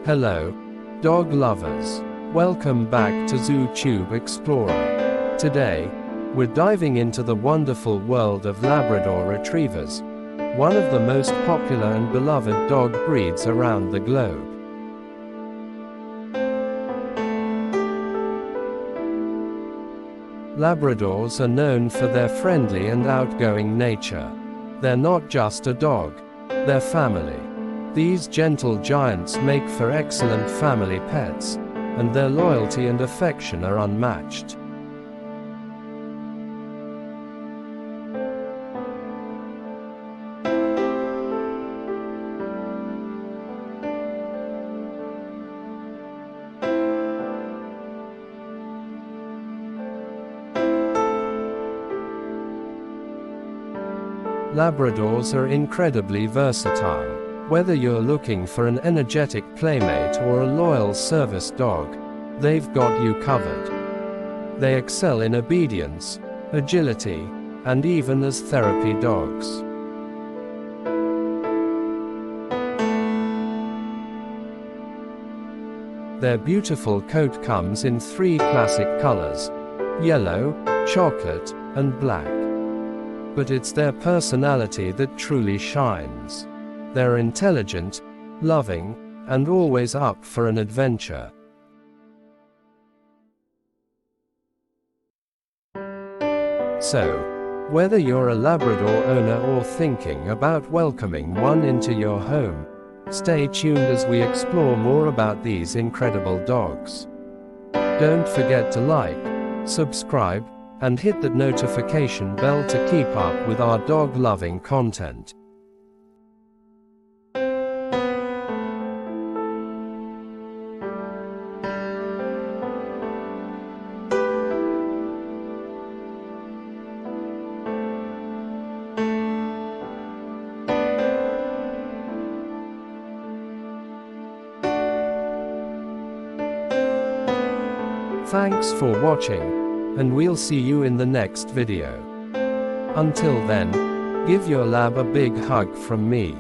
Hello, dog lovers. Welcome back to ZooTube Explorer. Today, we're diving into the wonderful world of Labrador Retrievers, one of the most popular and beloved dog breeds around the globe. Labradors are known for their friendly and outgoing nature. They're not just a dog, they're family. These gentle giants make for excellent family pets, and their loyalty and affection are unmatched. Labradors are incredibly versatile. Whether you're looking for an energetic playmate or a loyal service dog, they've got you covered. They excel in obedience, agility, and even as therapy dogs. Their beautiful coat comes in 3 classic colors: yellow, chocolate, and black. But it's their personality that truly shines. They're intelligent, loving, and always up for an adventure. So, whether you're a Labrador owner or thinking about welcoming one into your home, stay tuned as we explore more about these incredible dogs. Don't forget to like, subscribe, and hit that notification bell to keep up with our dog-loving content. Thanks for watching, and we'll see you in the next video. Until then, give your lab a big hug from me.